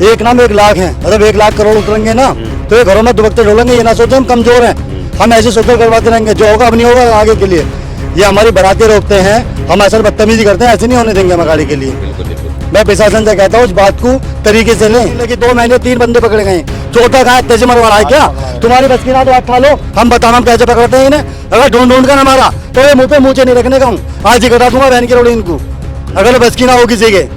एक नाम 1 लाख हैं, मतलब 1 लाख करोड़ उतरेंगे ना तो ये घरों में दुबकते डोलेंगे। ये ना सोचे हम कमजोर हैं, हम ऐसे सोचकर करवाते रहेंगे, जो होगा अब नहीं होगा आगे के लिए। ये हमारी बारातें रोकते हैं, हम ऐसा बदतमीजी करते हैं, ऐसे नहीं होने देंगे हम गाड़ी के लिए। मैं प्रशासन से कहता हूँ इस बात को तरीके से लें। लेकिन 2 महीने 3 बंदे पकड़े गए, चौथा कहाँ तेजी मरवा रहा है क्या? तुम्हारी बस की ना तो आप खा लो, हम बताना हम कैसे पकड़ते हैं इन्हें। अगर ढूंढ कर न मारा तो ये मुँह पे मुँह नहीं रखने का हूँ, आज ही कटा दूंगा बहन की रोड़ी इनको, अगर बस की ना हो किसी के।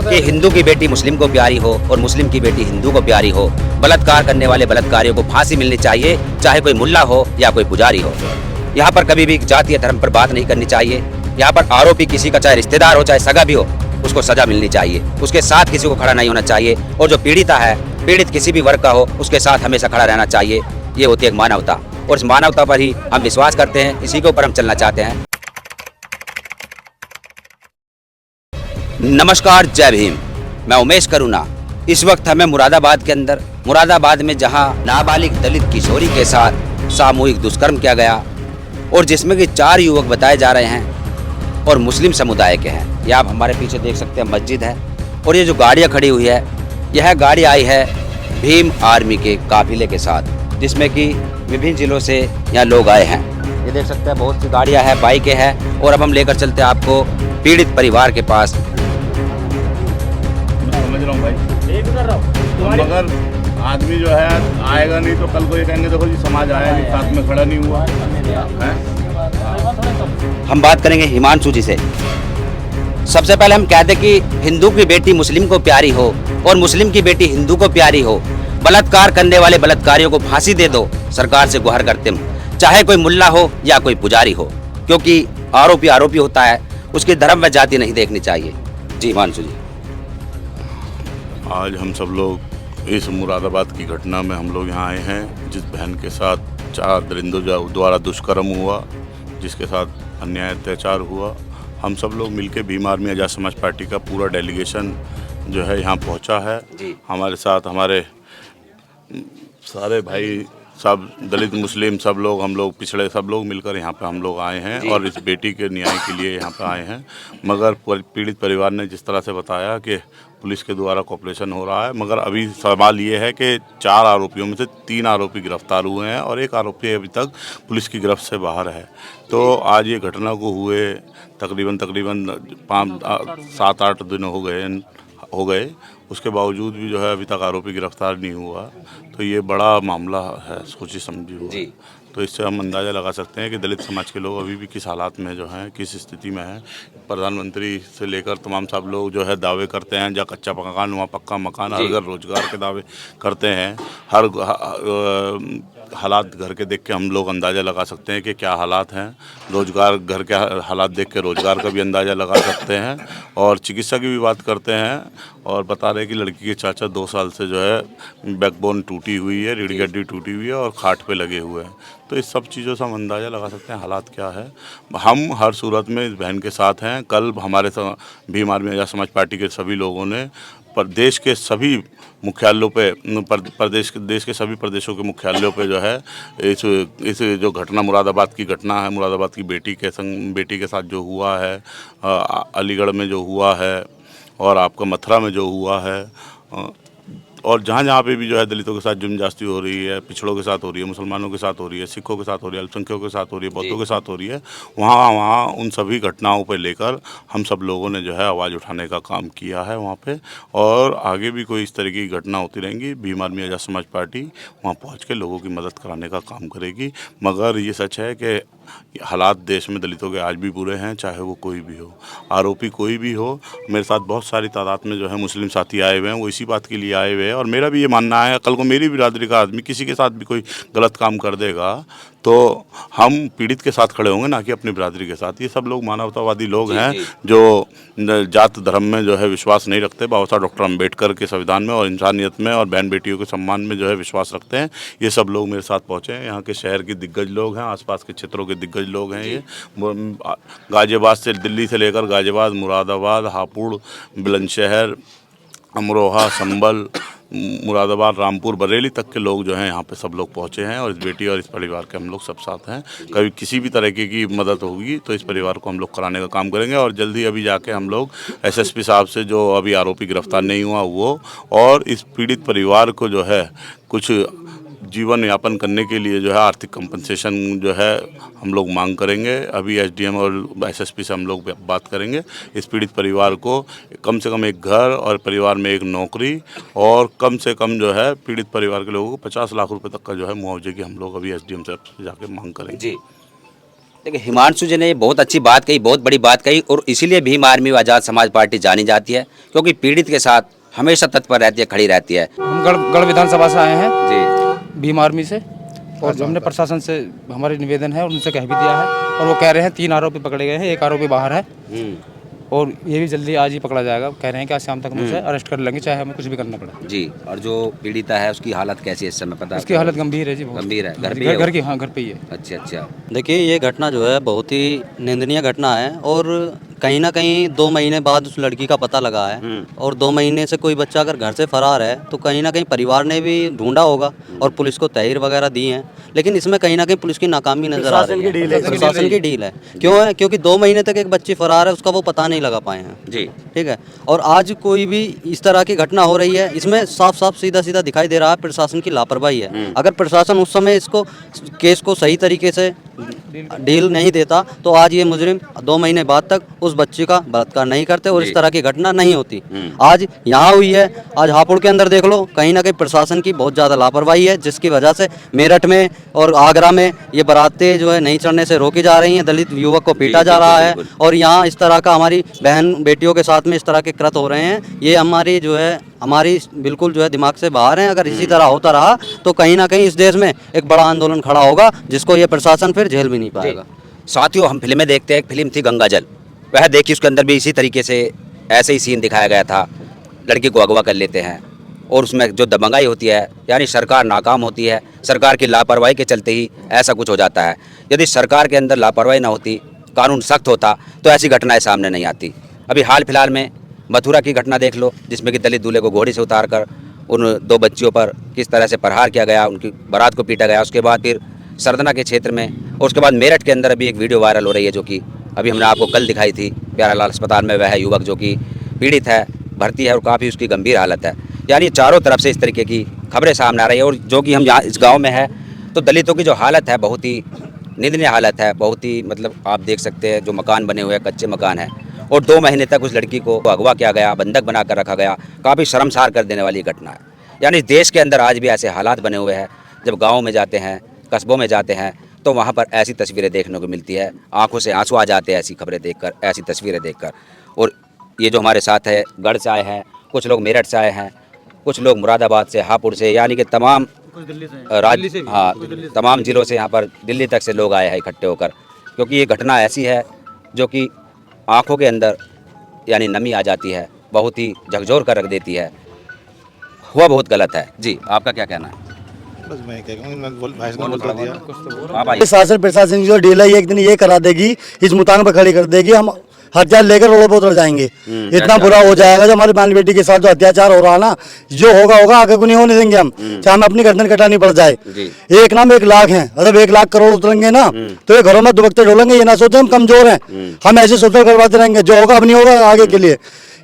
कि हिंदू की बेटी मुस्लिम को प्यारी हो और मुस्लिम की बेटी हिंदू को प्यारी हो। बलात्कार करने वाले बलात्कारियों को फांसी मिलनी चाहिए, चाहे कोई मुल्ला हो या कोई पुजारी हो। यहाँ पर कभी भी जाति या धर्म पर बात नहीं करनी चाहिए। यहाँ पर आरोपी किसी का चाहे रिश्तेदार हो चाहे सगा भी हो, उसको सजा मिलनी चाहिए, उसके साथ किसी को खड़ा नहीं होना चाहिए। और जो पीड़िता है, पीड़ित किसी भी वर्ग का हो, उसके साथ हमेशा खड़ा रहना चाहिए। ये होती है एक मानवता, और इस मानवता पर ही हम विश्वास करते हैं, इसी के ऊपर हम चलना चाहते हैं। नमस्कार, जय भीम। मैं उमेश करुणा। इस वक्त हमें मुरादाबाद के अंदर, मुरादाबाद में जहां नाबालिग दलित किशोरी के साथ सामूहिक दुष्कर्म किया गया और जिसमें कि 4 युवक बताए जा रहे हैं और मुस्लिम समुदाय के हैं। ये आप हमारे पीछे देख सकते हैं, मस्जिद है। और ये जो गाड़ियां खड़ी हुई है, यह गाड़ी आई है भीम आर्मी के काफिले के साथ, जिसमें कि विभिन्न जिलों से यहाँ लोग आए हैं। ये देख सकते हैं, बहुत सी गाड़ियाँ हैं, बाइकें हैं। और अब हम लेकर चलते हैं आपको पीड़ित परिवार के पास। समझ रहा हूँ भाई, मगर आदमी जो है आएगा नहीं तो कल को ये कहेंगे देखो जी समाज आया नहीं, साथ में खड़ा नहीं हुआ है। हम बात करेंगे हिमांशु जी से। सबसे पहले हम कहते कि हिंदू की बेटी मुस्लिम को प्यारी हो और मुस्लिम की बेटी हिंदू को प्यारी हो। बलात्कार करने वाले बलात्कारियों को फांसी दे दो, सरकार से गुहार करते हैं, चाहे कोई मुल्ला हो या कोई पुजारी हो, क्योंकि आरोपी आरोपी होता है, उसकी धर्म व जाति नहीं देखनी चाहिए। जी हिमांशु जी। आज हम सब लोग इस मुरादाबाद की घटना में हम लोग यहाँ आए हैं, जिस बहन के साथ 4 दरिंदों द्वारा दुष्कर्म हुआ, जिसके साथ अन्याय अत्याचार हुआ। हम सब लोग मिलकर भीम आर्मी आजाद समाज पार्टी का पूरा डेलीगेशन जो है यहाँ पहुँचा है। हमारे साथ हमारे सारे भाई सब, दलित मुस्लिम सब लोग, हम लोग पिछड़े सब लोग मिलकर यहाँ पे हम लोग आए हैं और इस बेटी के न्याय के लिए यहाँ पे आए हैं। मगर पीड़ित परिवार ने जिस तरह से बताया कि पुलिस के द्वारा कॉपरेशन हो रहा है, मगर अभी सवाल ये है कि 4 आरोपियों में से 3 आरोपी गिरफ्तार हुए हैं और 1 आरोपी अभी तक पुलिस की गिरफ्त से बाहर है। तो आज ये घटना को हुए तकरीबन 7-8 दिन हो गए, उसके बावजूद भी जो है अभी तक आरोपी गिरफ्तार नहीं हुआ। तो ये बड़ा मामला है, सोची समझी हुआ। तो इससे हम अंदाज़ा लगा सकते हैं कि दलित समाज के लोग अभी भी किस हालात में जो हैं, किस स्थिति में हैं। प्रधानमंत्री से लेकर तमाम सब लोग जो है दावे करते हैं, जहाँ कच्चा मकान वहाँ पक्का मकान, हर घर रोजगार के दावे करते हैं। हर हालात घर के देख के हम लोग अंदाज़ा लगा सकते हैं कि क्या हालात हैं। रोजगार, घर के हालात देख के रोजगार का भी अंदाज़ा लगा सकते हैं। और चिकित्सा की भी बात करते हैं और बता रहे कि लड़की के चाचा 2 साल से जो है बैकबोन टूटी हुई है, रीढ़ की हड्डी टूटी हुई है और खाट पे लगे हुए हैं। तो इस सब चीज़ों से हम अंदाज़ा लगा सकते हैं हालात क्या है। हम हर सूरत में इस बहन के साथ हैं। कल हमारे भीम आर्मी आजाद समाज पार्टी के सभी लोगों ने देश के सभी मुख्यालयों पे, देश के सभी प्रदेशों के मुख्यालयों पे जो है इस जो घटना, मुरादाबाद की घटना है, मुरादाबाद की बेटी के साथ जो हुआ है, अलीगढ़ में जो हुआ है और आपका मथुरा में जो हुआ है, और जहाँ जहाँ पे भी जो है दलितों के साथ जुर्मजास्ती हो रही है, पिछड़ों के साथ हो रही है, मुसलमानों के साथ हो रही है, सिखों के साथ हो रही है, अल्पसंख्यकों के साथ हो रही है, बौद्धों के साथ हो रही है, वहाँ उन सभी घटनाओं पर लेकर हम सब लोगों ने जो है आवाज़ उठाने का काम किया है वहाँ पे। और आगे भी कोई इस तरह की घटना होती रहेंगी, भीम आर्मी आजाद समाज पार्टी वहाँ पहुँच के लोगों की मदद कराने का काम करेगी। मगर ये सच है कि हालात देश में दलितों के आज भी बुरे हैं, चाहे वो कोई भी हो, आरोपी कोई भी हो। मेरे साथ बहुत सारी तादाद में जो है मुस्लिम साथी आए हुए हैं, वो इसी बात के लिए आए हुए हैं। और मेरा भी ये मानना है, कल को मेरी बिरादरी का आदमी किसी के साथ भी कोई गलत काम कर देगा तो हम पीड़ित के साथ खड़े होंगे, ना कि अपनी बिरादरी के साथ। ये सब लोग मानवतावादी लोग हैं जो जात धर्म में जो है विश्वास नहीं रखते। बाबा साहब डॉक्टर अम्बेडकर के संविधान में और इंसानियत में और बहन बेटियों के सम्मान में जो है विश्वास रखते हैं। ये सब लोग मेरे साथ पहुँचे हैं। यहाँ के शहर के दिग्गज लोग हैं, आसपास के क्षेत्रों के दिग्गज लोग हैं। ये गाजियाबाद से, दिल्ली से लेकर गाजियाबाद, मुरादाबाद, हापुड़, बुलंदशहर, अमरोहा, संभल, मुरादाबाद, रामपुर, बरेली तक के लोग जो हैं यहाँ पे सब लोग पहुँचे हैं और इस बेटी और इस परिवार के हम लोग सब साथ हैं। कभी किसी भी तरीके की मदद होगी तो इस परिवार को हम लोग कराने का काम करेंगे और जल्दी अभी जाके हम लोग एसएसपी साहब से, जो अभी आरोपी गिरफ्तार नहीं हुआ वो, और इस पीड़ित परिवार को जो है कुछ जीवन यापन करने के लिए जो है आर्थिक कंपनसेशन जो है हम लोग मांग करेंगे। अभी एसडीएम और एसएसपी से हम लोग बात करेंगे। इस पीड़ित परिवार को कम से कम एक घर और परिवार में एक नौकरी और कम से कम जो है पीड़ित परिवार के लोगों को 50 लाख रुपए तक का जो है मुआवजे की हम लोग अभी एसडीएम से जाके मांग करेंगे। जी, देखिए हिमांशु जी ने बहुत अच्छी बात कही, बहुत बड़ी बात कही, और इसीलिए भीम आर्मी व आज़ाद समाज पार्टी जानी जाती है, क्योंकि पीड़ित के साथ हमेशा तत्पर रहती है, खड़ी रहती है। हम गढ़ विधानसभा से आए हैं जी, भीम आर्मी से, और जो हमने प्रशासन से हमारे निवेदन है उनसे कह भी दिया है, और वो कह रहे हैं 3 आरोपी पकड़े गए हैं, 1 आरोपी बाहर है, और ये भी जल्दी आज ही पकड़ा जाएगा। कह रहे हैं कि आज शाम तक हम उसे अरेस्ट कर लेंगे, चाहे हमें कुछ भी करना पड़े। जी, और जो पीड़िता है उसकी हालत कैसी है इस समय, पता है? उसकी हालत गंभीर है जी, बहुत गंभीर है। घर पे घर की, हाँ घर पे ही है। अच्छा अच्छा। देखिए ये घटना जो है बहुत ही निंदनीय घटना है, और कहीं ना कहीं 2 महीने बाद उस लड़की का पता लगा है, और 2 महीने से कोई बच्चा अगर घर से फरार है तो कहीं ना कहीं परिवार ने भी ढूंढा होगा और पुलिस को तहरीर वगैरह दी है, लेकिन इसमें कहीं ना कहीं पुलिस की नाकामी नजर आ रही है। प्रशासन की डील है। क्यों है? क्योंकि 2 महीने तक एक बच्ची फरार है, उसका वो पता नहीं लगा पाए हैं। जी, ठीक है। और आज कोई भी इस तरह की घटना हो रही है, इसमें साफ साफ सीधा सीधा दिखाई दे रहा है प्रशासन की लापरवाही है। अगर प्रशासन उस समय इसको केस को सही तरीके से डील नहीं देता तो आज ये मुजरिम 2 महीने बाद तक उस बच्ची का बलात्कार नहीं करते और इस तरह की घटना नहीं होती। आज यहाँ हुई है, आज हापुड़ के अंदर देख लो, कहीं ना कहीं प्रशासन की बहुत ज़्यादा लापरवाही है, जिसकी वजह से मेरठ में और आगरा में ये बारातें जो है नहीं चढ़ने से रोकी जा रही हैं, दलित युवक को पीटा जा रहा है, और यहाँ इस तरह का हमारी बहन बेटियों के साथ में इस तरह के कृत्य हो रहे हैं। ये हमारी जो है हमारी बिल्कुल जो है दिमाग से बाहर है। अगर इसी तरह होता रहा तो कहीं ना कहीं इस देश में एक बड़ा आंदोलन खड़ा होगा, जिसको ये प्रशासन फिर झेल भी नहीं पाएगा। साथियों, हम फिल्में देखते हैं, एक फिल्म थी गंगाजल, वह देखिए, उसके अंदर भी इसी तरीके से ऐसे ही सीन दिखाया गया था। लड़की को अगवा कर लेते हैं और उसमें जो दबंगाई होती है, यानी सरकार नाकाम होती है, सरकार की लापरवाही के चलते ही ऐसा कुछ हो जाता है। यदि सरकार के अंदर लापरवाही ना होती, कानून सख्त होता, तो ऐसी घटनाएं सामने नहीं आती। अभी हाल फिलहाल में मथुरा की घटना देख लो, जिसमें कि दलित दूल्हे को घोड़े से उतार कर उन 2 बच्चियों पर किस तरह से प्रहार किया गया, उनकी बारात को पीटा गया। उसके बाद फिर सरदना के क्षेत्र में, और उसके बाद मेरठ के अंदर अभी एक वीडियो वायरल हो रही है, जो कि अभी हमने आपको कल दिखाई थी। प्यारालाल अस्पताल में वह युवक जो कि पीड़ित है, भर्ती है और काफ़ी उसकी गंभीर हालत है। यानी चारों तरफ से इस तरीके की खबरें सामने आ रही है। और जो कि हम यहाँ इस गाँव में है, तो दलितों की जो हालत है बहुत ही निंदनीय हालत है, बहुत ही मतलब आप देख सकते हैं, जो मकान बने हुए हैं कच्चे मकान हैं, और 2 महीने तक उस लड़की को अगवा किया गया, बंधक बना कर रखा गया। काफ़ी शर्मसार कर देने वाली घटना है। यानी देश के अंदर आज भी ऐसे हालात बने हुए हैं। जब गाँव में जाते हैं, कस्बों में जाते हैं, तो वहाँ पर ऐसी तस्वीरें देखने को मिलती है, आंखों से आंसू आ जाते हैं ऐसी खबरें देखकर, ऐसी तस्वीरें देखकर। और ये जो हमारे साथ है, गढ़ से आए हैं, कुछ लोग मेरठ से आए हैं, कुछ लोग मुरादाबाद से, हापुड़ से, यानी कि तमाम तमाम ज़िलों से यहाँ पर दिल्ली तक से लोग आए हैं इकट्ठे होकर, क्योंकि ये घटना ऐसी है जो कि आँखों के अंदर यानी नमी आ जाती है, बहुत ही झकझोर कर रख देती है। हुआ बहुत गलत है। जी, आपका क्या कहना है? बस मैं क्या कहूँ, मैं भाई ने बोल दिया। आप आइए। शासन प्रशासन की जो डील है, ये एक दिन ये करा देगी, इस मुतान पर खड़ी कर देगी, हम हथियार लेकर रोड पर उतर जाएंगे। इतना बुरा हो जाएगा जो हमारी बहन बेटी के साथ जो अत्याचार हो रहा है ना, जो होगा होगा, आगे को नहीं होने देंगे हम, चाहे हमें अपनी गर्दन कटानी पड़ जाए। एक नाम 1 लाख है, अगर 1 लाख करोड़ उतरेंगे ना तो ये घरों में दुबकते डोलेंगे। ये ना सोचे हम कमजोर हैं, हम ऐसे सोचकर करवाते रहेंगे, जो होगा अब नहीं होगा आगे के लिए।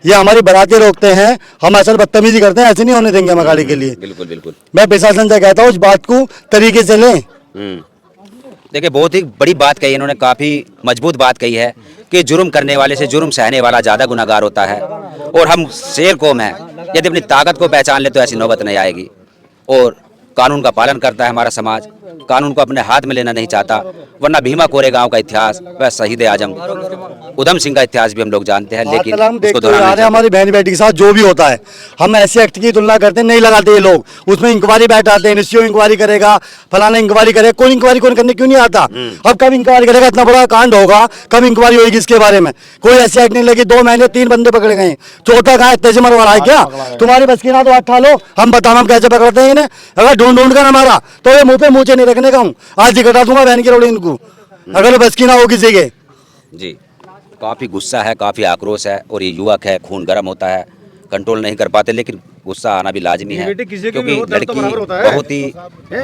ये हमारी बारातें रोकते हैं, हम ऐसा बदतमीजी करते हैं, ऐसे नहीं होने देंगे हम गाड़ी के लिए। बिल्कुल बिल्कुल। मैं प्रशासन से कहता हूँ इस बात को तरीके से लें। देखिए, बहुत ही बड़ी बात कही इन्होंने, काफ़ी मजबूत बात कही है कि जुर्म करने वाले से जुर्म सहने वाला ज़्यादा गुनहगार होता है। और हम शेर कौम हैं, यदि अपनी ताकत को पहचान ले तो ऐसी नौबत नहीं आएगी। और कानून का पालन करता है हमारा समाज, कानून को अपने हाथ में लेना नहीं चाहता। वरना भीमा कोरेगांव का इतिहास, वह शहीद आजम उधम सिंह का इतिहास भी हम लोग जानते हैं, लेकिन उसको दोहराना हमारी बहन बेटी के साथ जो भी होता है, हम ऐसे एक्ट की तुलना करते हैं, नहीं लगाते ये लोग। उसमें इंक्वायरी बैठाते हैं, निश्चय इंक्वायरी करेगा, फलाना इंक्वायरी करेगा। कोई इंक्वायरी कौन करने क्यों नहीं आता? अब कब इंक्वायरी करेगा? इतना बड़ा कांड होगा, कब इंक्वायरी होगी इसके बारे में? कोई ऐसी एक्ट नहीं लगी। 2 महीने 3 बंदे पकड़े गए, चौथा कहाँ तेजमल वाला है क्या? तुम्हारी बस की ना तो उठा लो, हम बताओ हम कैसे पकड़ते हैं इन्हें। अगर ढूंढ कर हमारा तो ये मुंह पे मुँह नहीं रखने का हूँ, आज दिखा दूंगा बहन की रोड़ी इनको, अगर बस की ना हो किसी के। जी, काफ़ी गुस्सा है, काफ़ी आक्रोश है, और ये युवक है, खून गर्म होता है, कंट्रोल नहीं कर पाते, लेकिन गुस्सा आना भी लाजमी है DVT किसी की भी क्योंकि हो, दर्द तो लड़की बराबर होता है। बहुत ही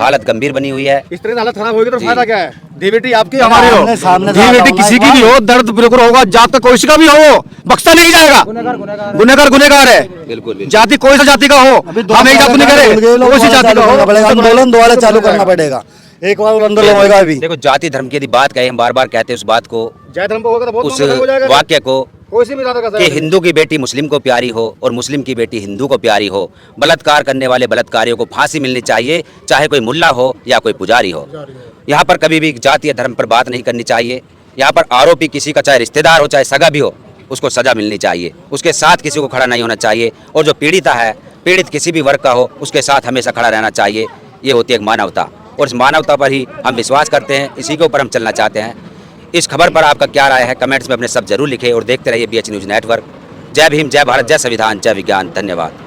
हालत गंभीर बनी हुई है। इस तरह से हालत खराब होगी तो जी। फायदा क्या है? डीवीटी आपकी हमारी हो, सामने- सामने से डीवीटी आता किसी हूं की भी हो, दर्द बिल्कुल होगा, जात का कोई का भी हो, बख्शा नहीं जाएगा। गुनहगार गुनहगार है, बिल्कुल जाति कोई सा जाति का हो, हम एक जाति नहीं करे, कोई सी जाति का हो, पड़ेगा, आंदोलन दोबारा चालू करना पड़ेगा, एक बार और आंदोलन होगा अभी। देखो जाति धर्म की यदि बात कहें, हम बार बार कहते हैं उस बात को, जय धर्म पे होगा तो बहुत उस हो जाएगा। वाक्य को कोई सी भी जाति का कि हिंदू की बेटी मुस्लिम को प्यारी हो और मुस्लिम की बेटी हिंदू को प्यारी हो, बलात्कार करने वाले बलात्कारियों को फांसी मिलनी चाहिए, चाहे कोई मुल्ला हो या कोई पुजारी हो। यहाँ पर कभी भी जाति या धर्म पर बात नहीं करनी चाहिए। यहाँ पर आरोपी किसी का चाहे रिश्तेदार हो चाहे सगा भी हो, उसको सजा मिलनी चाहिए, उसके साथ किसी को खड़ा नहीं होना चाहिए। और जो पीड़िता है, पीड़ित किसी भी वर्ग का हो, उसके साथ हमेशा खड़ा रहना चाहिए। ये होती है एक मानवता, और इस मानवता पर ही हम विश्वास करते हैं, इसी के ऊपर हम चलना चाहते हैं। इस खबर पर आपका क्या राय है, कमेंट्स में अपने सब जरूर लिखें और देखते रहिए BH न्यूज़ नेटवर्क। जय भीम, जय भारत, जय संविधान, जय विज्ञान। धन्यवाद।